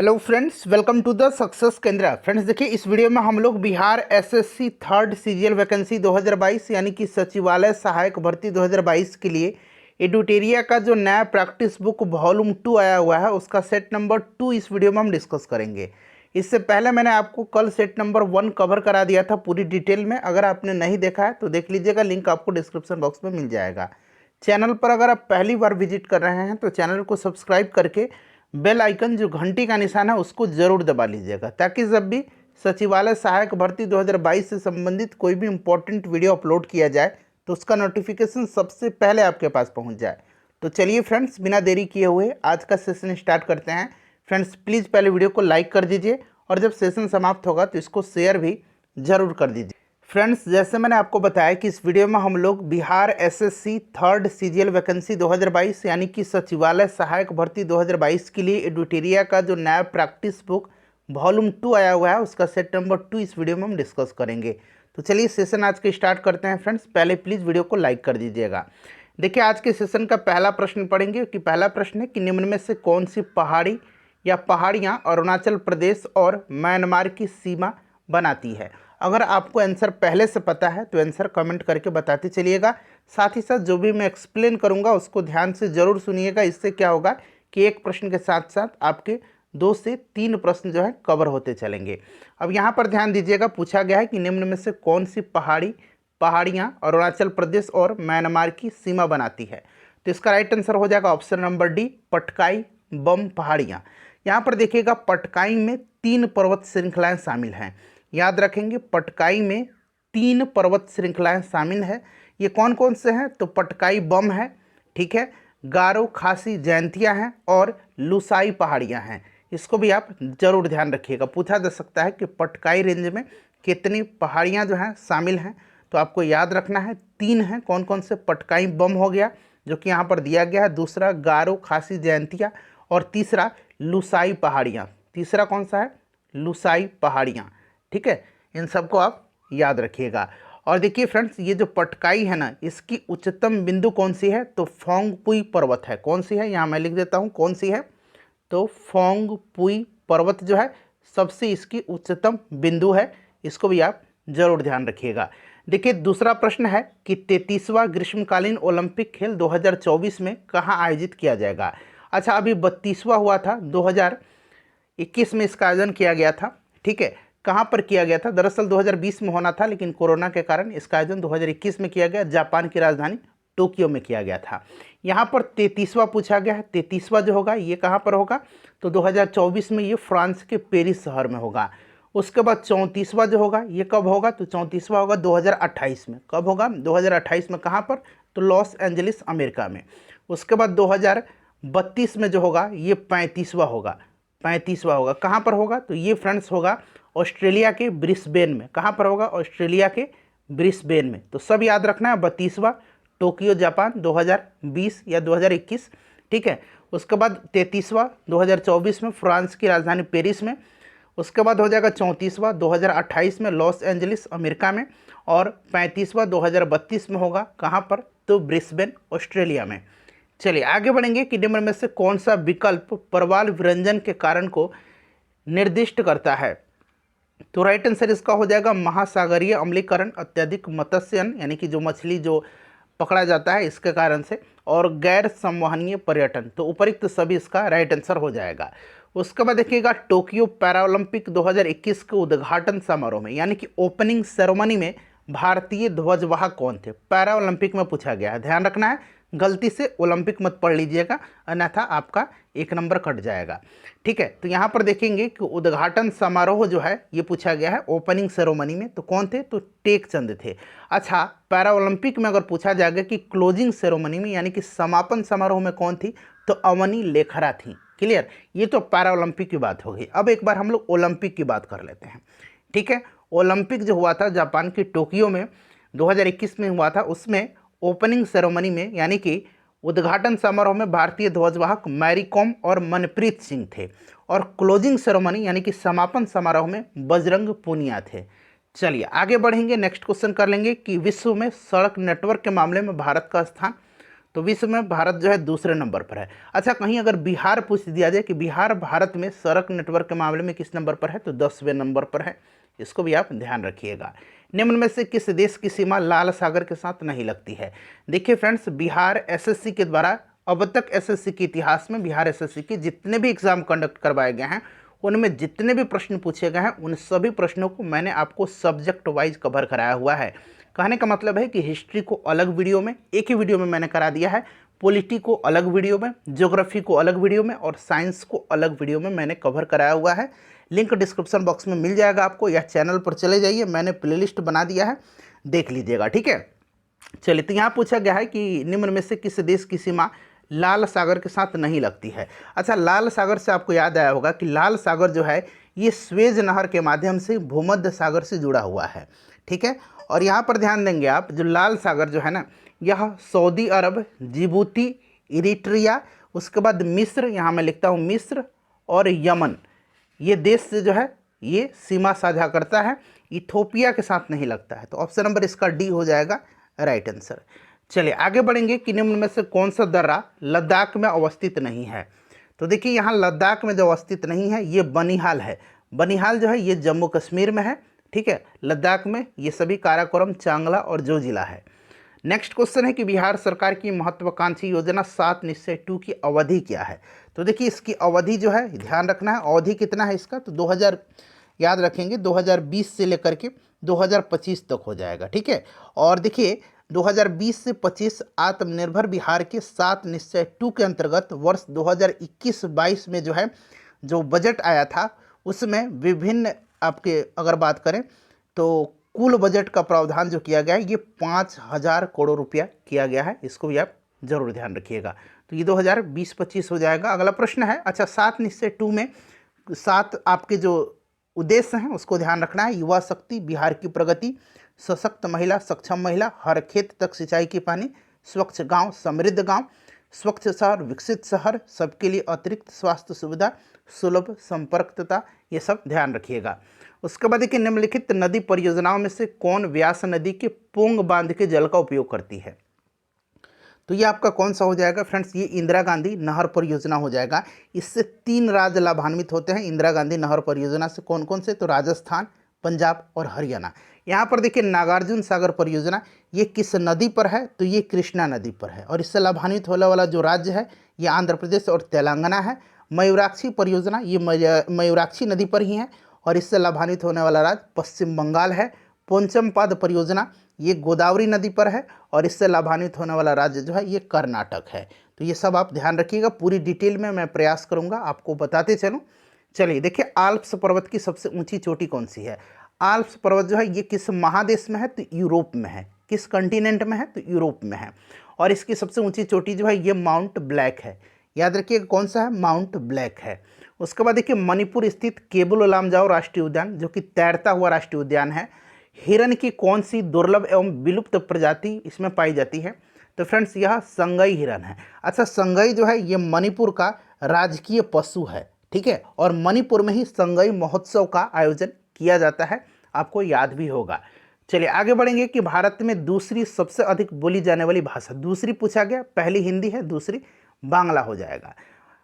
Hello friends, welcome to the success Kendra. Friends देखिए, इस video में हम लोग Bihar SSC third CGL vacancy 2022 यानी कि सचिवालय सहायक भर्ती 2022 के लिए एडुटेरिया का जो नया प्रैक्टिस बुक वॉल्यूम 2 आया हुआ है उसका सेट नंबर 2 इस वीडियो में हम डिस्कस करेंगे। इससे पहले मैंने आपको कल सेट नंबर 1 कवर करा दिया था पूरी डिटेल में। अगर आपने नहीं देखा है तो देख लीजिएगा, लिंक आपको डिस्क्रिप्शन बॉक्स में मिल जाएगा। चैनल पर अगर आप पहली बार विजिट कर रहे हैं तो चैनल को सब्सक्राइब करके बेल आइकन जो घंटी का निशान है उसको ज़रूर दबा लीजिएगा, ताकि जब भी सचिवालय सहायक भर्ती 2022 से संबंधित कोई भी इम्पोर्टेंट वीडियो अपलोड किया जाए तो उसका नोटिफिकेशन सबसे पहले आपके पास पहुंच जाए। तो चलिए फ्रेंड्स, बिना देरी किए हुए आज का सेशन स्टार्ट करते हैं। फ्रेंड्स प्लीज़ पहले वीडियो को लाइक कर दीजिए और जब सेशन समाप्त होगा तो इसको शेयर भी ज़रूर कर दीजिए। फ्रेंड्स जैसे मैंने आपको बताया कि इस वीडियो में हम लोग Bihar SSC third CGL vacancy 2022 यानी कि सचिवालय सहायक भर्ती 2022 के लिए एडुटेरिया का जो नया प्रैक्टिस बुक वॉल्यूम 2 आया हुआ है उसका सेट नंबर 2 इस वीडियो में हम डिस्कस करेंगे। तो चलिए सेशन आज के स्टार्ट करते हैं। फ्रेंड्स पहले प्लीज़ वीडियो को लाइक कर दीजिएगा। देखिए, आज के सेशन का पहला प्रश्न पढ़ेंगे कि पहला प्रश्न है कि निम्न में से कौन सी पहाड़ी या पहाड़ियाँ अरुणाचल प्रदेश और म्यांमार की सीमा बनाती है। अगर आपको आंसर पहले से पता है तो आंसर कमेंट करके बताते चलिएगा। साथ ही साथ जो भी मैं एक्सप्लेन करूंगा उसको ध्यान से ज़रूर सुनिएगा। इससे क्या होगा कि एक प्रश्न के साथ साथ आपके 2 से 3 प्रश्न जो है कवर होते चलेंगे। अब यहाँ पर ध्यान दीजिएगा, पूछा गया है कि निम्न में से कौन सी पहाड़ियाँ अरुणाचल प्रदेश और म्यांमार की सीमा बनाती है। तो इसका राइट आंसर हो जाएगा ऑप्शन नंबर डी, पटकाई बम पहाड़ियाँ। यहाँ पर देखिएगा, पटकाई में 3 पर्वत श्रृंखलाएँ शामिल हैं। याद रखेंगे, पटकाई में 3 पर्वत श्रृंखलाएं शामिल है। ये कौन कौन से हैं? तो पटकाई बम है, ठीक है, गारो खासी जयंतियाँ हैं और लुसाई पहाड़ियाँ हैं। इसको भी आप जरूर ध्यान रखिएगा। पूछा जा सकता है कि पटकाई रेंज में कितनी पहाड़ियाँ जो हैं शामिल हैं, तो आपको याद रखना है 3 हैं। कौन कौन से? पटकाई बम हो गया जो कि यहाँ पर दिया गया है, दूसरा गारो खासी जयंतियाँ और तीसरा लुसाई पहाड़ियाँ। तीसरा कौन सा है? लुसाई पहाड़ियाँ, ठीक है। इन सबको आप याद रखिएगा। और देखिए फ्रेंड्स, ये जो पटकाई है ना, इसकी उच्चतम बिंदु कौन सी है? तो फोंगपुई पर्वत है। कौन सी है? यहाँ मैं लिख देता हूँ कौन सी है। तो फोंगपुई पर्वत जो है सबसे इसकी उच्चतम बिंदु है। इसको भी आप जरूर ध्यान रखिएगा। देखिए, दूसरा प्रश्न है कि 33वां ग्रीष्मकालीन ओलंपिक खेल 2024 में कहाँ आयोजित किया जाएगा। अच्छा, अभी 32वां हुआ था, 2021 में इसका आयोजन किया गया था, ठीक है। कहाँ पर किया गया था? दरअसल 2020 में होना था, लेकिन कोरोना के कारण इसका आयोजन 2021 में किया गया। जापान की राजधानी टोक्यो में किया गया था। यहाँ पर 33वां पूछा गया है। 33वां जो होगा ये कहाँ पर होगा? तो 2024 में ये फ्रांस के पेरिस शहर में होगा। उसके बाद 34वां जो होगा ये कब होगा? तो 34वां होगा 2028 में। कब होगा? 2028 में। कहाँ पर? तो लॉस एंजलिस अमेरिका में। उसके बाद 2032 में जो होगा ये 35वां होगा। 35वां होगा। कहाँ पर होगा? तो ये फ्रेंड्स होगा ऑस्ट्रेलिया के ब्रिस्बेन में। कहाँ पर होगा? ऑस्ट्रेलिया के ब्रिस्बेन में। तो सब याद रखना है। 32वां टोक्यो जापान 2020 या 2021, ठीक है। उसके बाद 33वां 2024 में फ्रांस की राजधानी पेरिस में। उसके बाद हो जाएगा 34वां 2028 में लॉस एंजलिस अमेरिका में। और 35वां 2032 में होगा कहाँ पर? तो ब्रिस्बेन ऑस्ट्रेलिया में। चलिए आगे बढ़ेंगे कि निम्न में से कौन सा विकल्प परवाल विरंजन के कारण को निर्दिष्ट करता है। तो राइट आंसर इसका हो जाएगा महासागरीय अम्लीकरण, अत्यधिक मत्स्यन यानी कि जो मछली जो पकड़ा जाता है इसके कारण से, और गैर संवहनीय पर्यटन। तो उपरिक्त सभी इसका राइट आंसर हो जाएगा। उसके बाद देखिएगा, टोक्यो पैरालंपिक 2021 के उद्घाटन समारोह में यानी कि ओपनिंग सेरेमनी में भारतीय ध्वजवाहक कौन थे? पैरा ओलंपिक में पूछा गया है। ध्यान रखना है, गलती से ओलंपिक मत पढ़ लीजिएगा, अन्यथा आपका 1 नंबर कट जाएगा, ठीक है। तो यहाँ पर देखेंगे कि उद्घाटन समारोह जो है ये पूछा गया है ओपनिंग सेरेमनी में, तो कौन थे? तो टेकचंद थे। अच्छा, पैरा ओलंपिक में अगर पूछा जाएगा कि क्लोजिंग सेरेमनी में यानी कि समापन समारोह में कौन थी? तो अवनी लेखरा थी। क्लियर? ये तो पैरा ओलंपिक की बात हो गई। अब एक बार हम लोग ओलंपिक की बात कर लेते हैं, ठीक है। ओलंपिक जो हुआ था जापान की टोक्यो में 2021 में हुआ था, उसमें ओपनिंग सेरेमनी में यानी कि उद्घाटन समारोह में भारतीय ध्वजवाहक मैरी कॉम और मनप्रीत सिंह थे, और क्लोजिंग सेरेमनी यानी कि समापन समारोह में बजरंग पूनिया थे। चलिए आगे बढ़ेंगे, नेक्स्ट क्वेश्चन कर लेंगे कि विश्व में सड़क नेटवर्क के मामले में भारत का स्थान। तो विश्व में भारत जो है दूसरे नंबर पर है। अच्छा, कहीं अगर बिहार पूछ दिया जाए कि बिहार भारत में सड़क नेटवर्क के मामले में किस नंबर पर है, तो 10वें नंबर पर है। इसको भी आप ध्यान रखिएगा। निम्न में से किस देश की सीमा लाल सागर के साथ नहीं लगती है? देखिए फ्रेंड्स, बिहार एसएससी के द्वारा अब तक एसएससी के इतिहास में बिहार एसएससी के जितने भी एग्जाम कंडक्ट करवाए गए हैं, उनमें जितने भी प्रश्न पूछे गए हैं, उन सभी प्रश्नों को मैंने आपको सब्जेक्ट वाइज कवर कराया हुआ है। कहने का मतलब है कि हिस्ट्री को अलग वीडियो में, एक ही वीडियो में मैंने करा दिया है, पॉलिटी को अलग वीडियो में, ज्योग्राफी को अलग वीडियो में और साइंस को अलग वीडियो में मैंने कवर कराया हुआ है। लिंक डिस्क्रिप्शन बॉक्स में मिल जाएगा आपको, या चैनल पर चले जाइए, मैंने प्लेलिस्ट बना दिया है, देख लीजिएगा। ठीक है, चलिए, तो यहाँ पूछा गया है कि निम्न में से किस देश की सीमा लाल सागर के साथ नहीं लगती है? अच्छा, लाल सागर से आपको याद आया होगा कि लाल सागर जो है ये स्वेज नहर के माध्यम से भूमध्य सागर से जुड़ा हुआ है। ठीक है, और यहाँ पर ध्यान देंगे आप, जो लाल सागर जो है ना, यह सऊदी अरब, जिबूती, इरिट्रिया, उसके बाद मिस्र, यहाँ मैं लिखता हूँ मिस्र, और यमन, ये देश से जो है ये सीमा साझा करता है। इथोपिया के साथ नहीं लगता है। तो ऑप्शन नंबर इसका डी हो जाएगा राइट आंसर। चलिए आगे बढ़ेंगे कि निम्न में से कौन सा दर्रा लद्दाख में अवस्थित नहीं है? तो देखिए, यहाँ लद्दाख में जो अवस्थित नहीं है ये बनिहाल है। बनिहाल जो है ये जम्मू कश्मीर में है। ठीक है, लद्दाख में ये सभी काराकोरम, चांगला और जोजिला है। नेक्स्ट क्वेश्चन है कि बिहार सरकार की महत्वाकांक्षी योजना 7 निश्चय 2 की अवधि क्या है? तो देखिए, इसकी अवधि जो है ध्यान रखना है, अवधि कितना है इसका, तो 2000 याद रखेंगे, 2020 से लेकर के 2025 तक हो जाएगा। ठीक है, और देखिए 2020 से 25 आत्मनिर्भर बिहार के 7 निश्चय 2 के अंतर्गत वर्ष 2021-22 में जो है जो बजट आया था, उसमें विभिन्न आपके अगर बात करें तो कुल बजट का प्रावधान जो किया गया है ये 5000 करोड़ रुपया किया गया है। इसको भी आप जरूर ध्यान रखिएगा। तो ये 2020-25 हो जाएगा। अगला प्रश्न है, अच्छा 7 निश्चय 2 में 7 आपके जो उद्देश्य हैं उसको ध्यान रखना है। युवा शक्ति, बिहार की प्रगति, सशक्त महिला, सक्षम महिला, हर खेत तक सिंचाई की पानी, स्वच्छ गांव, समृद्ध गांव, स्वच्छ शहर, विकसित शहर, सबके लिए अतिरिक्त स्वास्थ्य सुविधा, सुलभ संपर्कता, ये सब ध्यान रखिएगा। उसके बाद देखिए, निम्नलिखित नदी परियोजनाओं में से कौन व्यास नदी के पोंग बांध के जल का उपयोग करती है? तो ये आपका कौन सा हो जाएगा फ्रेंड्स? ये इंदिरा गांधी नहर परियोजना हो जाएगा। इससे 3 राज्य लाभान्वित होते हैं इंदिरा गांधी नहर परियोजना से। कौन कौन से? तो राजस्थान, पंजाब और हरियाणा। यहाँ पर देखिए, नागार्जुन सागर परियोजना ये किस नदी पर है? तो ये कृष्णा नदी पर है। और इससे लाभान्वित होने वाला जो राज्य है ये आंध्र प्रदेश और तेलंगाना है। मयूराक्षी परियोजना ये मयूराक्षी नदी पर ही है और इससे लाभान्वित होने वाला राज्य पश्चिम बंगाल है। पोंचमपाद परियोजना ये गोदावरी नदी पर है और इससे लाभान्वित होने वाला राज्य जो है ये कर्नाटक है। तो ये सब आप ध्यान रखिएगा, पूरी डिटेल में मैं प्रयास करूंगा आपको बताते चलूं। चलिए देखिए, आल्प्स पर्वत की सबसे ऊंची चोटी कौन सी है? आल्प्स पर्वत जो है ये किस महादेश में है? तो यूरोप में है। किस कंटिनेंट में है? तो यूरोप में है। और इसकी सबसे ऊंची चोटी जो है ये माउंट ब्लैक है। याद रखिएगा कौन सा है? माउंट ब्लैक है। उसके बाद देखिए, मणिपुर स्थित केबुल लामजाओ राष्ट्रीय उद्यान जो कि तैरता हुआ राष्ट्रीय उद्यान है, हिरन की कौन सी दुर्लभ एवं विलुप्त प्रजाति इसमें पाई जाती है? तो फ्रेंड्स यह संगई हिरन है। अच्छा, संगई जो है ये मणिपुर का राजकीय पशु है। ठीक है, और मणिपुर में ही संगई महोत्सव का आयोजन किया जाता है, आपको याद भी होगा। चलिए आगे बढ़ेंगे कि भारत में दूसरी सबसे अधिक बोली जाने वाली भाषा, दूसरी पूछा गया, पहली हिंदी है, दूसरी बांग्ला हो जाएगा।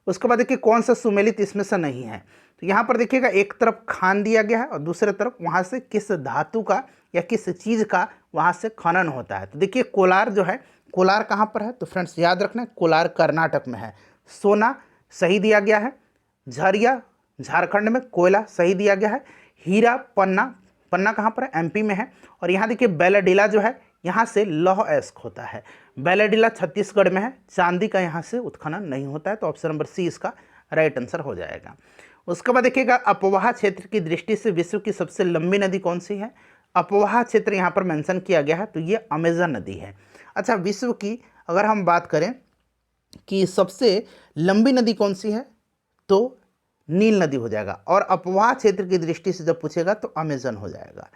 उसके बाद देखिए, कौन सा सुमेलित इसमें से नहीं है? तो यहाँ पर देखिएगा, एक तरफ खान दिया गया है और दूसरे तरफ वहाँ से किस धातु का या किस चीज़ का वहाँ से खनन होता है। तो देखिए, कोलार जो है, कोलार कहाँ पर है? तो फ्रेंड्स याद रखना, कोलार कर्नाटक में है। सोना सही दिया गया है। झरिया झारखंड में, कोयला सही दिया गया है। हीरा पन्ना, पन्ना कहाँ पर है? एमपी में है। और यहाँ देखिए, बेलाडीला जो है यहाँ से लौह अयस्क होता है। बेलाडीला छत्तीसगढ़ में है। चांदी का यहाँ से उत्खनन नहीं होता है। तो ऑप्शन नंबर सी इसका राइट आंसर हो जाएगा। उसके बाद देखिएगा, अपवाह क्षेत्र की दृष्टि से विश्व की सबसे लंबी नदी कौन सी है? अपवाह क्षेत्र यहाँ पर मेंशन किया गया है, तो ये अमेजन नदी है। अच्छा, विश्व की अगर हम बात करें कि सबसे लंबी नदी कौन सी है, तो नील नदी हो जाएगा। और अपवाह क्षेत्र की दृष्टि से जब पूछेगा तो अमेजन हो जाएगा।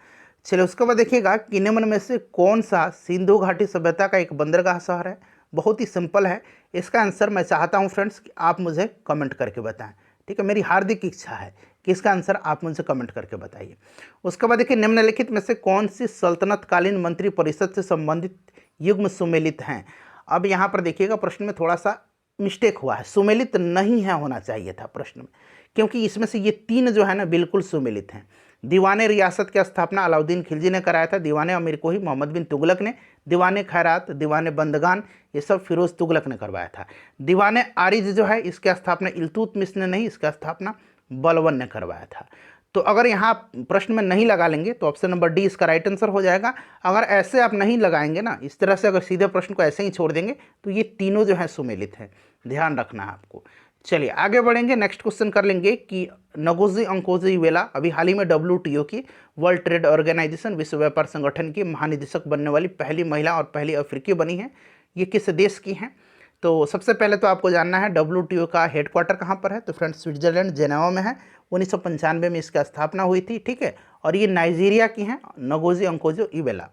चलिए उसके बाद देखिएगा, कि निम्न में से कौन सा सिंधु घाटी सभ्यता का एक बंदरगाह शहर है? बहुत ही सिंपल है। इसका आंसर मैं चाहता हूं फ्रेंड्स कि आप मुझे कमेंट करके बताएं। ठीक है, मेरी हार्दिक इच्छा है कि इसका आंसर आप मुझे कमेंट करके बताइए। उसके बाद देखिए, निम्नलिखित में से कौन सी सल्तनतकालीन मंत्री परिषद से संबंधित युग्म सुमेलित हैं? अब यहाँ पर देखिएगा प्रश्न में थोड़ा सा मिस्टेक हुआ है, सुमेलित नहीं है होना चाहिए था प्रश्न में, क्योंकि इसमें से ये तीन जो है ना बिल्कुल सुमेलित हैं। दीवाने रियासत की स्थापना अलाउद्दीन खिलजी ने कराया था, दीवाने अमीर कोही मोहम्मद बिन तुगलक ने, दीवाने खैरात, दीवाने बंदगान ये सब फिरोज तुगलक ने करवाया था। दीवाने आरिज जो है इसकी स्थापना इल्तुतमिश ने नहीं, इसका स्थापना बलबन ने करवाया था। तो अगर यहाँ प्रश्न में नहीं लगा लेंगे तो ऑप्शन नंबर डी इसका राइट आंसर हो जाएगा। अगर ऐसे आप नहीं लगाएंगे ना, इस तरह से अगर सीधे प्रश्न को ऐसे ही छोड़ देंगे तो ये तीनों जो है सुमेलित हैं, ध्यान रखना है आपको। चलिए आगे बढ़ेंगे, नेक्स्ट क्वेश्चन कर लेंगे कि नगोजी अंकोजीवेला अभी हाल ही में WTO की वर्ल्ड ट्रेड ऑर्गेनाइजेशन विश्व व्यापार संगठन की महानिदेशक बनने वाली पहली महिला और पहली अफ्रीकी बनी है। ये किस देश की हैं? तो सबसे पहले तो आपको जानना है WTO का हेडक्वार्टर कहाँ पर है। तो फ्रेंड्स स्विट्जरलैंड जेनेवा में है, 1995 में इसकी स्थापना हुई थी, ठीक है। और ये नाइजीरिया की हैं नगोजी अंकोजीवेला।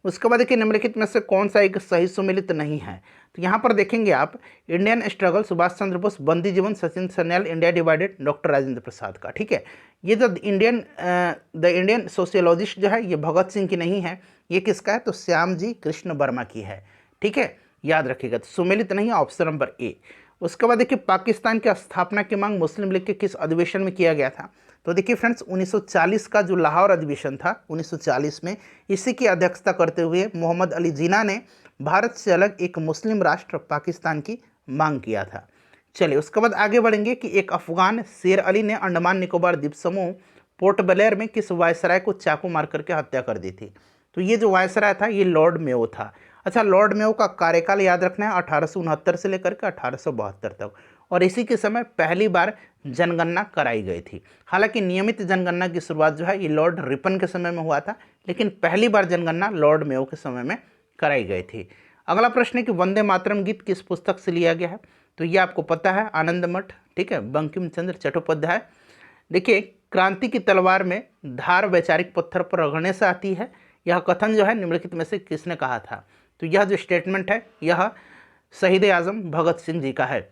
उसके बाद देखिए निम्नलिखित में से कौन सा एक सही सुमेलित नहीं है। तो यहाँ पर देखेंगे आप, Indian struggle Subhash Chandra Bose, Bandi Jeevan Sachin Sanyal, India divided doctor Rajendra Prasad का, ठीक है। ये जो द इंडियन सोशियोलॉजिस्ट जो है ये भगत सिंह की नहीं है, ये किसका है? तो श्याम जी कृष्ण वर्मा की है, ठीक है, याद रखिएगा। तो सुमेलित नहीं है ऑप्शन नंबर ए। उसके बाद देखिए पाकिस्तान की स्थापना की मांग मुस्लिम लीग के किस अधिवेशन में किया गया था? तो देखिए फ्रेंड्स 1940 का जो लाहौर अधिवेशन था 1940 में, इसी की अध्यक्षता करते हुए मोहम्मद अली जिन्ना ने भारत से अलग एक मुस्लिम राष्ट्र पाकिस्तान की मांग किया था। चलिए उसके बाद आगे बढ़ेंगे कि एक अफगान शेर अली ने अंडमान निकोबार द्वीप समूह पोर्ट ब्लेयर में किस वायसराय को चाकू मार करके हत्या कर दी थी? तो ये जो वायसराय था ये लॉर्ड मेयो था। अच्छा, लॉर्ड मेयो का कार्यकाल याद रखना है 1869 से लेकर के 1872 तक, और इसी के समय पहली बार जनगणना कराई गई थी। हालांकि नियमित जनगणना की शुरुआत जो है ये लॉर्ड रिपन के समय में हुआ था, लेकिन पहली बार जनगणना लॉर्ड मेयो के समय में कराई गई थी। अगला प्रश्न है कि वंदे मातरम गीत किस पुस्तक से लिया गया है? तो ये आपको पता है, आनंद मठ, ठीक है, बंकिम चंद्र चट्टोपाध्याय। देखिए क्रांति की तलवार में धार वैचारिक पत्थर पर रगड़ने से आती है, यह कथन जो है निम्नलिखित में से किसने कहा था? तो यह जो स्टेटमेंट है यह शहीद आजम भगत सिंह जी का है।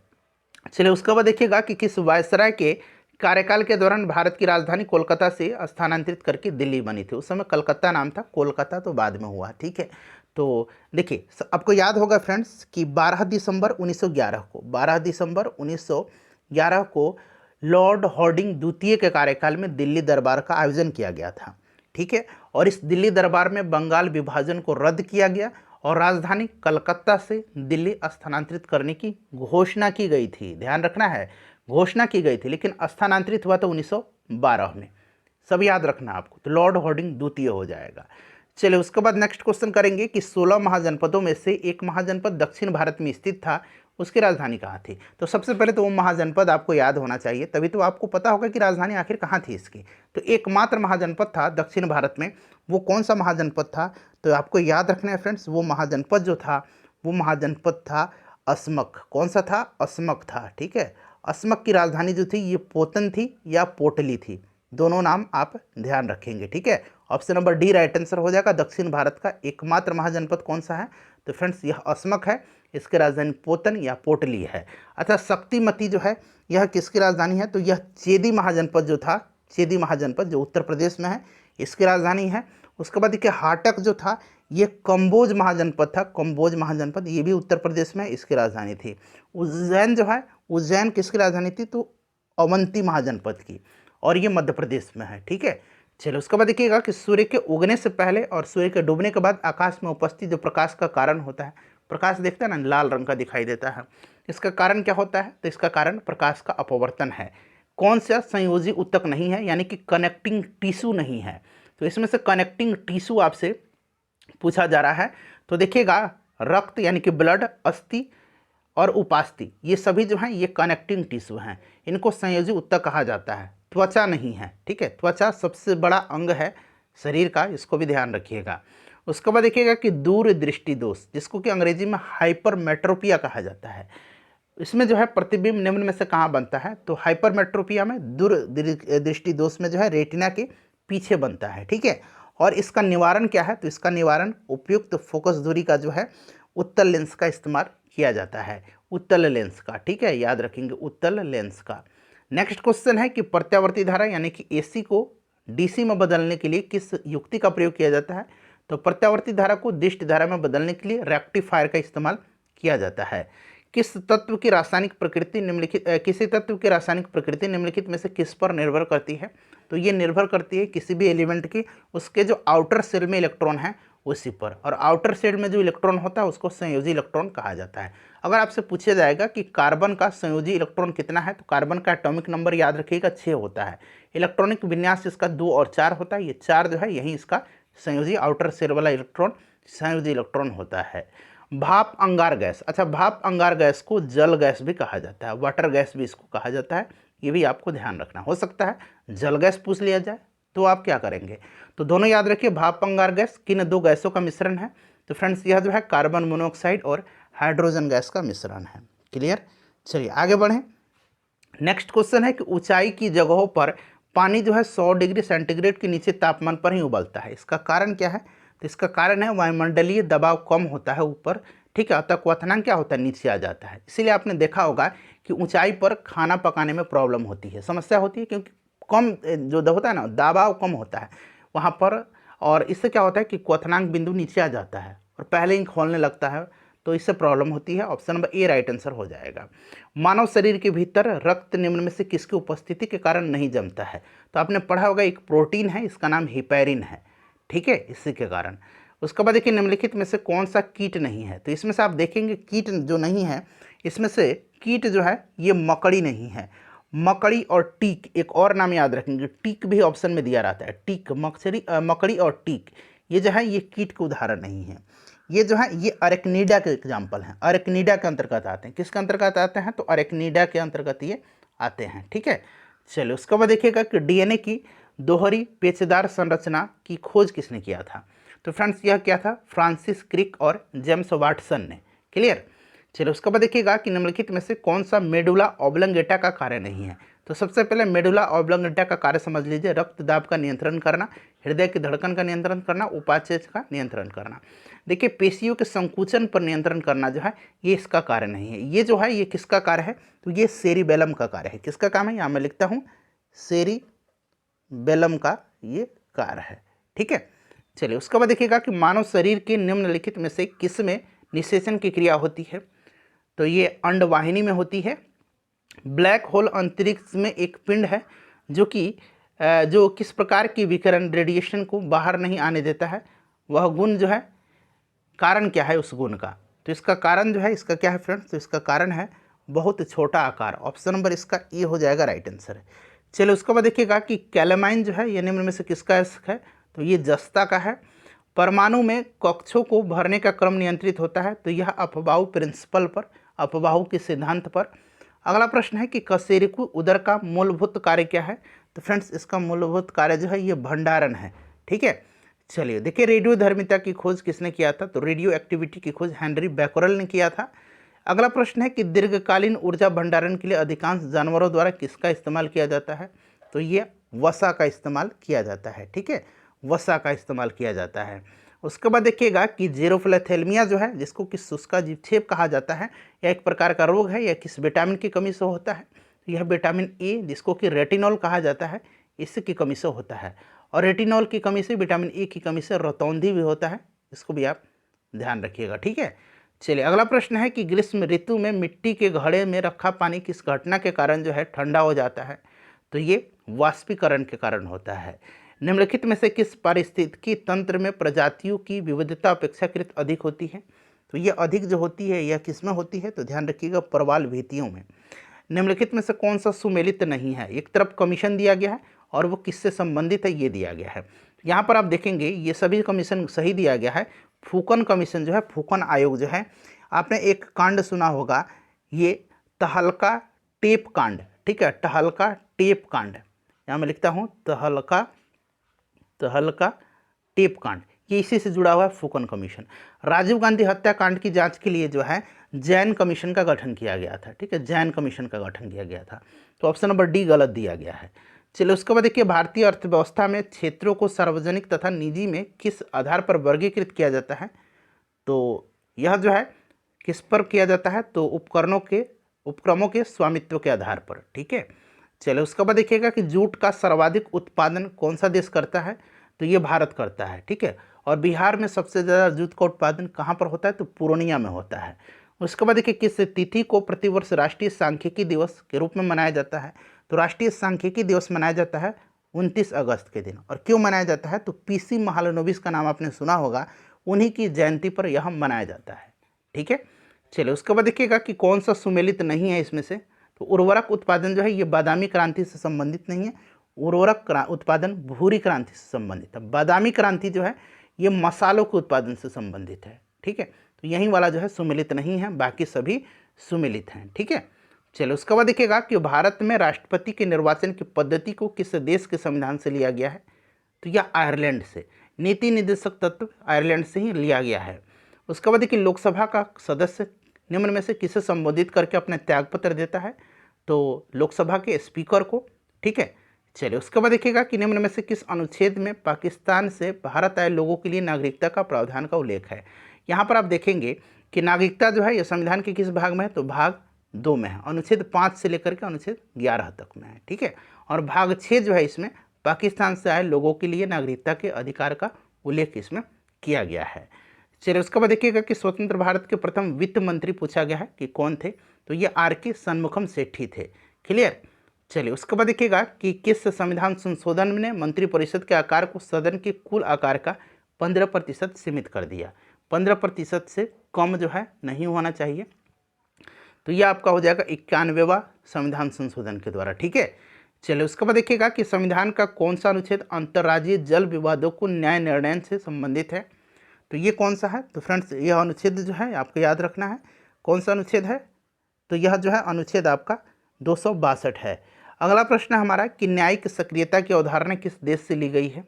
चलिए उसके बाद देखिएगा कि किस वायसराय के कार्यकाल के दौरान भारत की राजधानी कोलकाता से स्थानांतरित करके दिल्ली बनी थी? उस समय कलकत्ता नाम था, कोलकाता तो बाद में हुआ, ठीक है। तो देखिए आपको याद होगा फ्रेंड्स कि 12 दिसंबर 1911 को लॉर्ड हार्डिंग द्वितीय के कार्यकाल में दिल्ली दरबार का आयोजन किया गया था, ठीक है। और इस दिल्ली दरबार में बंगाल विभाजन को रद्द किया गया और राजधानी कलकत्ता से दिल्ली स्थानांतरित करने की घोषणा की गई थी। ध्यान रखना है, घोषणा की गई थी, लेकिन स्थानांतरित हुआ था 1912 में, सब याद रखना आपको। तो लॉर्ड हार्डिंग द्वितीय हो जाएगा। चलिए उसके बाद नेक्स्ट क्वेश्चन करेंगे कि 16 महाजनपदों में से एक महाजनपद दक्षिण भारत में स्थित था, उसकी राजधानी कहाँ थी? तो सबसे पहले तो वो महाजनपद आपको याद होना चाहिए, तभी तो आपको पता होगा कि राजधानी आखिर कहाँ थी इसकी। तो एकमात्र महाजनपद था दक्षिण भारत में, वो कौन सा महाजनपद था? तो आपको याद रखना है फ्रेंड्स, वो महाजनपद जो था वो महाजनपद था असमक। कौन सा था? असमक था, ठीक है। असमक की राजधानी जो थी ये पोतन थी या पोटली थी, दोनों नाम आप ध्यान रखेंगे, ठीक है। Option number D right answer हो जाएगा। दक्षिण भारत का एकमात्र महाजनपद कौन सा है? तो फ्रेंड्स यह असमक है, इसकी राजधानी पोतन या पोटली है। अच्छा, शक्तिमती जो है यह किसकी राजधानी है? तो यह चेदी महाजनपद जो था, चेदी महाजनपद जो उत्तर प्रदेश में है, इसकी राजधानी है। उसके बाद देखिए हाटक जो था ये कंबोज महाजनपद था, कंबोज महाजनपद ये भी उत्तर प्रदेश में, इसकी राजधानी थी। उज्जैन जो है, उज्जैन किसकी राजधानी थी? तो अवंती महाजनपद की, और ये मध्य प्रदेश में है, ठीक है। चलो उसके बाद देखिएगा कि सूर्य के उगने से पहले और सूर्य के डूबने के बाद आकाश में उपस्थित जो प्रकाश का कारण होता है, प्रकाश देखते हैं ना लाल रंग का दिखाई देता है, इसका कारण क्या होता है? तो इसका कारण प्रकाश का अपवर्तन है। कौन सा संयोजी ऊतक नहीं है, यानी कि कनेक्टिंग टिश्यू नहीं है? तो इसमें से कनेक्टिंग टिश्यू आपसे पूछा जा रहा है। तो देखिएगा रक्त यानी कि ब्लड, अस्थि और उपास्थि ये सभी जो हैं ये कनेक्टिंग टिश्यू हैं, इनको संयोजी ऊतक कहा जाता है। त्वचा नहीं है, ठीक है, त्वचा सबसे बड़ा अंग है शरीर का, इसको भी ध्यान रखिएगा। उसके बाद देखिएगा कि दूर दृष्टि दोष, जिसको कि अंग्रेजी में हाइपरमेट्रोपिया कहा जाता है, इसमें जो है प्रतिबिंब निम्न में से कहाँ बनता है? तो हाइपरमेट्रोपिया में दूर दृष्टि दोष में जो है रेटिना के पीछे बनता है, ठीक है। और इसका निवारण क्या है? तो इसका निवारण उपयुक्त फोकस दूरी का जो है उत्तल लेंस का इस्तेमाल किया जाता है, उत्तल लेंस का, ठीक है, याद रखेंगे उत्तल लेंस का। नेक्स्ट क्वेश्चन है कि प्रत्यावर्ती धारा यानी कि AC को DC में बदलने के लिए किस युक्ति का प्रयोग किया जाता है? तो प्रत्यावर्ती धारा को दिष्ट धारा में बदलने के लिए रेक्टिफायर का इस्तेमाल किया जाता है। किस तत्व की रासायनिक प्रकृति निम्नलिखित किसी तत्व की रासायनिक प्रकृति निम्नलिखित में से किस पर निर्भर करती है? तो ये निर्भर करती है किसी भी एलिमेंट की उसके जो आउटर सेल में इलेक्ट्रॉन है उसी पर, और आउटर सेल में जो इलेक्ट्रॉन होता है उसको संयोजी इलेक्ट्रॉन कहा जाता है। अगर आपसे पूछा जाएगा कि कार्बन का संयोजी इलेक्ट्रॉन कितना है, तो कार्बन का एटॉमिक नंबर याद रखिएगा 6 होता है। इलेक्ट्रॉनिक विन्यास इसका 2 और 4 होता है, ये 4 जो है यही इसका संयोजी आउटर सेल वाला इलेक्ट्रॉन संयोजी इलेक्ट्रॉन होता है। भाप अंगार गैस, अच्छा भाप अंगार गैस को जल गैस भी कहा जाता है, वाटर गैस भी इसको कहा जाता है, ये भी आपको ध्यान रखना। हो सकता है जल गैस पूछ लिया जाए तो आप क्या करेंगे, तो दोनों याद रखिए। भाप अंगार गैस किन 2 गैसों का मिश्रण है? तो फ्रेंड्स यह जो है कार्बन मोनोऑक्साइड और हाइड्रोजन गैस का मिश्रण है। क्लियर, चलिए आगे बढ़ें। नेक्स्ट क्वेश्चन है कि ऊंचाई की जगहों पर पानी जो है 100 डिग्री सेंटीग्रेड के नीचे तापमान पर ही उबलता है, इसका कारण क्या है? तो इसका कारण है वायुमंडलीय दबाव कम होता है ऊपर, ठीक है, अतः क्वथनांक क्या होता है? नीचे आ जाता है। इसीलिए आपने देखा होगा कि ऊंचाई पर खाना पकाने में प्रॉब्लम होती है, समस्या होती है, क्योंकि कम जो होता है ना दबाव कम होता है वहाँ पर, और इससे क्या होता है कि क्वथनांक बिंदु नीचे आ जाता है और पहले ही खोलने लगता है, तो इससे प्रॉब्लम होती है। Option number A right answer हो जाएगा। मानव शरीर के भीतर रक्त निम्न में से किसकी उपस्थिति के कारण नहीं जमता है? तो आपने पढ़ा होगा एक प्रोटीन है, इसका नाम हिपैरिन है, ठीक है, इसी के कारण। उसके बाद देखिए निम्नलिखित में से कौन सा कीट नहीं है? तो इसमें से आप देखेंगे कीट जो नहीं है, इसमें से कीट जो है ये मकड़ी नहीं है। मकड़ी और टीक, एक और नाम याद रखेंगे, टीक भी ऑप्शन में दिया रहता है, टीक मकड़ी और टीक, ये जो है ये कीट के उदाहरण नहीं है। ये जो है ये अरेक्निडा के एग्जाम्पल हैं, अरेक्निडा के अंतर्गत आते हैं। किसके अंतर्गत आते हैं? तो अरेक्निडा के अंतर्गत ये आते हैं, ठीक है। चलिए उसके बाद देखिएगा कि डीएनए की दोहरी पेचदार संरचना की खोज किसने किया था? तो फ्रेंड्स यह क्या था? फ्रांसिस क्रिक और जेम्स वाटसन ने। क्लियर, चलिए उसके बाद देखिएगा कि निम्नलिखित में से कौन सा मेडुला ऑब्लंगेटा का कार्य नहीं है? तो सबसे पहले मेडुला ऑब्लंगेटा का कार्य समझ लीजिए, रक्त दाब का नियंत्रण करना, हृदय की धड़कन का नियंत्रण करना, उपापचय का नियंत्रण करना। देखिए पेशियों के संकुचन पर नियंत्रण करना जो है ये इसका कार्य नहीं है। ये जो है ये किसका कार्य है? तो ये सेरिबेलम का कार्य है। किसका काम है? यहाँ मैं लिखता हूँ सेरिबेलम का ये कार्य है, ठीक है। चलिए उसके बाद देखिएगा कि मानव शरीर के निम्नलिखित में से किस में निषेचन की क्रिया होती है? तो ये अंडवाहिनी में होती है। ब्लैक होल अंतरिक्ष में एक पिंड है जो किस प्रकार की विकिरण रेडिएशन को बाहर नहीं आने देता है? वह गुण जो है, कारण क्या है उस गुण का? तो इसका कारण जो है इसका क्या है फ्रेंड्स? तो इसका कारण है बहुत छोटा आकार। ऑप्शन नंबर इसका ए हो जाएगा राइट आंसर है। चलिए उसके बाद देखिएगा कि कैलेमाइन जो है ये निम्न में से किसका है? तो ये जस्ता का है। परमाणु में कक्षों को भरने का क्रम नियंत्रित होता है, तो यह अफबाऊ प्रिंसिपल पर, अफबाऊ के सिद्धांत पर। अगला प्रश्न है कि कशेरुकी उदर का मूलभूत कार्य क्या है? तो फ्रेंड्स इसका मूलभूत कार्य जो है ये भंडारण है, ठीक है। चलिए देखिए रेडियोधर्मिता की खोज किसने किया था? तो रेडियो एक्टिविटी की खोज हेनरी बैकरल ने किया था। अगला प्रश्न है कि दीर्घकालीन ऊर्जा भंडारण के लिए अधिकांश जानवरों द्वारा किसका इस्तेमाल किया जाता है? तो ये वसा का इस्तेमाल किया जाता है, ठीक है, वसा का इस्तेमाल किया जाता है। उसके बाद देखिएगा कि जेरोफ्लेथेल्मिया जो है जिसको कि शुष्का जीवछेप कहा जाता है, यह एक प्रकार का रोग है, यह किस विटामिन की कमी से होता है? तो यह विटामिन ए जिसको कि रेटिनॉल कहा जाता है, इसकी कमी से होता है। और रेटिनॉल की कमी से, विटामिन ए की कमी से रतौंधी भी होता है, इसको भी आप ध्यान रखिएगा, ठीक है। चलिए अगला प्रश्न है कि ग्रीष्म ऋतु में मिट्टी के घड़े में रखा पानी किस घटना के कारण जो है ठंडा हो जाता है? तो ये वाष्पीकरण के कारण होता है। निम्नलिखित में से किस पारिस्थितिकी तंत्र में प्रजातियों की विविधता अपेक्षाकृत अधिक होती है? तो ये अधिक जो होती है यह किस में होती है? तो ध्यान रखिएगा प्रवाल भित्तियों में। निम्नलिखित में से कौन सा सुमेलित नहीं है? एक तरफ कमीशन दिया गया है और वो किससे संबंधित है ये दिया गया है। यहाँ पर आप देखेंगे ये सभी कमीशन सही दिया गया है। फूकन कमीशन जो है, फूकन आयोग जो है, आपने एक कांड सुना होगा, ये तहलका टेप कांड, ठीक है, टहलका टेप कांड। यहाँ मैं लिखता हूँ तहलका टेप कांड, ये इसी से जुड़ा हुआ है फूकन कमीशन। राजीव गांधी हत्याकांड की जांच के लिए जो है जैन कमीशन का गठन किया गया था, ठीक है, जैन कमीशन का गठन किया गया था। तो ऑप्शन नंबर डी गलत दिया गया है। चलिए उसके बाद देखिए भारतीय अर्थव्यवस्था में क्षेत्रों को सार्वजनिक तथा निजी में किस आधार पर वर्गीकृत किया जाता है? तो यह जो है किस पर किया जाता है? तो उपक्रमों के स्वामित्व के आधार पर, ठीक है। चलिए उसके बाद देखिएगा कि जूट का सर्वाधिक उत्पादन कौन सा देश करता है? तो ये भारत करता है, ठीक है। और बिहार में सबसे ज़्यादा जूट का उत्पादन कहाँ पर होता है? तो पूर्णिया में होता है। उसके बाद देखिए किस तिथि को प्रतिवर्ष राष्ट्रीय सांख्यिकी दिवस के रूप में मनाया जाता है? तो राष्ट्रीय सांख्यिकी दिवस मनाया जाता है 29 अगस्त के दिन। और क्यों मनाया जाता है? तो पीसी महालनोबिस का नाम आपने सुना होगा, उन्हीं की जयंती पर यह मनाया जाता है। ठीक है, चलिए उसके बाद देखिएगा कि कौन सा सुमेलित नहीं है इसमें से। तो उर्वरक उत्पादन जो है ये बादामी क्रांति से संबंधित नहीं है, उर्वरक उत्पादन भूरी क्रांति से संबंधित है। बादामी क्रांति जो है ये मसालों के उत्पादन से संबंधित है। ठीक है, तो यही वाला जो है सुमेलित नहीं है, बाकी सभी सुमेलित हैं। ठीक है, चलो उसके बाद देखिएगा कि भारत में राष्ट्रपति के निर्वाचन की पद्धति को किस देश के संविधान से लिया गया है? तो यह आयरलैंड से, नीति निर्देशक तत्व आयरलैंड से ही लिया गया है। उसके बाद देखिए लोकसभा का सदस्य निम्न में से किसे संबोधित करके अपना त्यागपत्र देता है? तो लोकसभा के स्पीकर को। ठीक है, चलिए उसके बाद देखिएगा कि निम्न में से किस अनुच्छेद में पाकिस्तान से भारत आए लोगों के लिए नागरिकता का प्रावधान का उल्लेख है? यहाँ पर आप देखेंगे कि नागरिकता जो है यह संविधान के किस भाग में है? तो भाग 2 में है, अनुच्छेद 5 से लेकर के अनुच्छेद 11 तक में है। ठीक है, और भाग 6 जो है इसमें पाकिस्तान से आए लोगों के लिए नागरिकता के अधिकार का उल्लेख इसमें किया गया है। चलिए उसके बाद देखिएगा कि स्वतंत्र भारत के प्रथम वित्त मंत्री पूछा गया है कि कौन थे? तो ये आर.के. शनमुखम सेठी थे। क्लियर। चलिए उसके बाद देखिएगा कि किस संविधान संशोधन ने मंत्रिपरिषद के आकार को सदन के कुल आकार का 15% सीमित कर दिया? 15% से कम जो है नहीं होना चाहिए। तो यह आपका हो जाएगा 91वां संविधान संशोधन के द्वारा। ठीक है, चलिए उसके बाद देखिएगा कि संविधान का कौन सा अनुच्छेद अंतर्राज्यीय जल विवादों को न्याय निर्णय से संबंधित है? तो ये कौन सा है? तो फ्रेंड्स यह अनुच्छेद जो है आपको याद रखना है, कौन सा अनुच्छेद है? तो यह जो है अनुच्छेद आपका 262 है। अगला प्रश्न है हमारा कि न्यायिक सक्रियता की अवधारणा किस देश से ली गई है,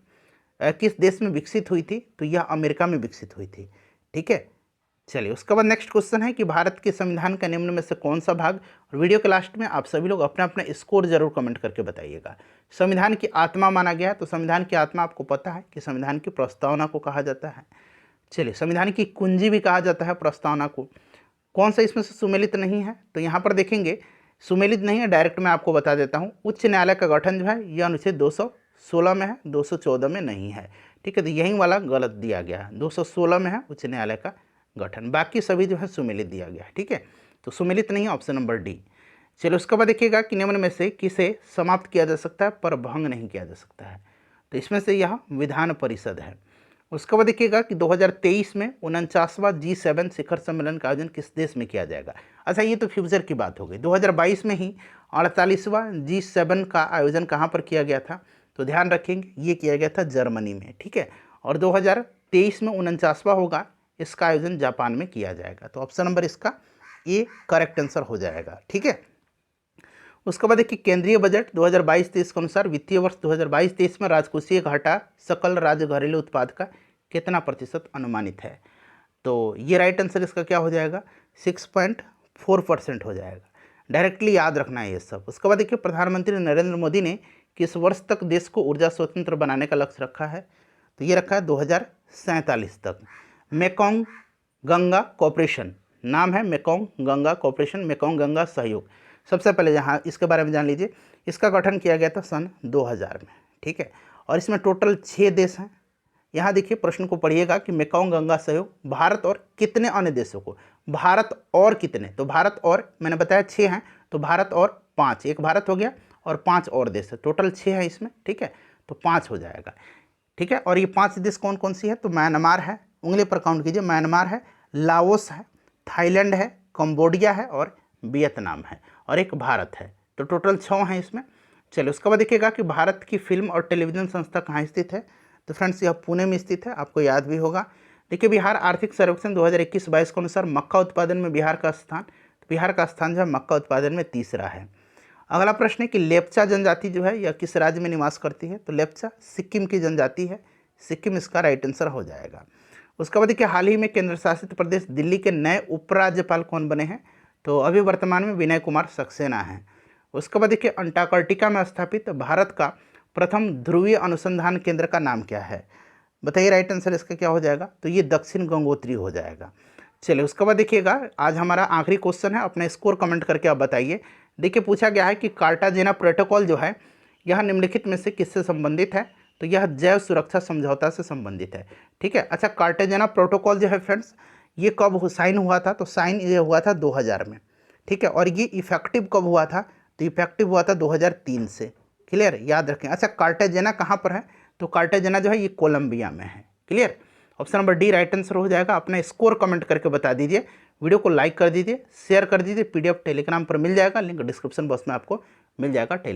किस देश में विकसित हुई थी? तो यह अमेरिका में विकसित हुई थी। ठीक है, चलिए उसके बाद नेक्स्ट क्वेश्चन है कि भारत के संविधान का निम्न में से कौन सा भाग, और वीडियो के लास्ट में आप सभी लोग अपना अपना स्कोर जरूर कमेंट करके बताइएगा, संविधान की आत्मा माना गया है? तो संविधान की आत्मा आपको पता है कि संविधान की प्रस्तावना को कहा जाता है। चलिए संविधान की कुंजी भी कहा जाता है प्रस्तावना को। कौन सा इसमें से सुमेलित नहीं है? तो यहाँ पर देखेंगे सुमेलित नहीं है, डायरेक्ट मैं आपको बता देता हूँ। उच्च न्यायालय का गठन जो है यह अनुच्छेद 216 में है, 214 में नहीं है। ठीक है, तो यही वाला गलत दिया गया है, 216 में है उच्च न्यायालय का गठन, बाकी सभी जो है सुमेलित दिया गया है। ठीक है, तो सुमेलित नहीं है, ऑप्शन नंबर डी। चलिए उसके बाद देखिएगा कि निम्न में से किसे समाप्त किया जा सकता है पर भंग नहीं किया जा सकता है? तो इसमें से यह विधान परिषद है। उसके बाद देखिएगा कि 2023 में 49वां G7 शिखर सम्मेलन का आयोजन किस देश में किया जाएगा? अच्छा ये तो फ्यूचर की बात हो गई। 2022 में ही 48वां G7 का आयोजन कहाँ पर किया गया था? तो ध्यान रखेंगे ये किया गया था जर्मनी में। ठीक है, और 2023 में 49वां होगा, इसका आयोजन जापान में किया जाएगा। तो ऑप्शन नंबर इसका ए करेक्ट आंसर हो जाएगा। ठीक है, उसके बाद देखिए केंद्रीय बजट 2022-23 के अनुसार वित्तीय वर्ष 2022-23 में राजकोषीय घाटा सकल राज्य घरेलू उत्पाद का कितना प्रतिशत अनुमानित है? तो ये राइट आंसर इसका क्या हो जाएगा? 6.4% हो जाएगा। डायरेक्टली याद रखना है ये सब। उसके बाद देखिए प्रधानमंत्री नरेंद्र मोदी ने किस वर्ष तक देश को ऊर्जा स्वतंत्र बनाने का लक्ष्य रखा है? तो ये रखा है 2047 तक। मेकोंग गंगा कॉर्पोरेशन नाम है, Mekong Ganga corporation, Mekong Ganga सहयोग। सबसे पहले यहाँ इसके बारे में जान लीजिए, इसका गठन किया गया था सन 2000 में। ठीक है, और इसमें टोटल 6 देश हैं। यहाँ देखिए प्रश्न को पढ़िएगा कि मेकोंग गंगा सहयोग भारत और कितने अन्य देशों को, भारत और कितने, तो भारत और मैंने बताया 6 हैं, तो भारत और 5, एक भारत हो गया और 5 और देश है, टोटल 6 है इसमें। ठीक है, तो 5 हो जाएगा। ठीक है, और ये 5 देश कौन कौन सी है? तो म्यांमार है, उंगली पर काउंट कीजिए, म्यांमार है, लाओस है, थाईलैंड है, कंबोडिया है और वियतनाम है, और एक भारत है। तो टोटल 6 हैं इसमें। चलिए उसके बाद देखिएगा कि भारत की फिल्म और टेलीविज़न संस्था कहाँ स्थित है? तो फ्रेंड्स यह पुणे में स्थित है, आपको याद भी होगा। देखिए बिहार आर्थिक सर्वेक्षण 2021-22 के अनुसार मक्का उत्पादन में बिहार का स्थान, तो बिहार का स्थान जो है मक्का उत्पादन में तीसरा है। अगला प्रश्न है कि लेप्चा जनजाति जो है यह किस राज्य में निवास करती है? तो लेप्चा सिक्किम की जनजाति है, सिक्किम इसका राइट आंसर हो जाएगा। उसके बाद देखिए हाल ही में केंद्र शासित प्रदेश दिल्ली के नए उपराज्यपाल कौन बने हैं? तो अभी वर्तमान में विनय कुमार सक्सेना हैं। उसके बाद देखिए अंटार्कटिका में स्थापित भारत का प्रथम ध्रुवीय अनुसंधान केंद्र का नाम क्या है? बताइए राइट आंसर इसका क्या हो जाएगा? तो ये दक्षिण गंगोत्री हो जाएगा। चलिए उसके बाद देखिएगा आज हमारा आखिरी क्वेश्चन है, अपना स्कोर कमेंट करके आप बताइए। देखिए पूछा गया है कि कार्टाजेना प्रोटोकॉल जो है यह निम्नलिखित में से किससे संबंधित है? तो यह जैव सुरक्षा समझौता से संबंधित है। ठीक है, अच्छा कार्टाजेना प्रोटोकॉल जो है फ्रेंड्स ये कब साइन हुआ था, तो साइन ये हुआ था 2000 में, ठीक है। और ये इफेक्टिव कब हुआ था, तो इफेक्टिव हुआ था 2003 से, क्लियर, याद रखें। अच्छा, कार्टेजेना कहाँ पर है, तो कार्टेजेना जो है ये कोलंबिया में है, clear. Option number D right answer हो जाएगा। अपना स्कोर कमेंट करके बता दीजिए, वीडियो को लाइक कर दीजिए, शेयर कर दीजिए। PDF टेलीग्राम पर मिल जाएगा, लिंक डिस्क्रिप्शन बॉक्स में आपको मिल जाएगा।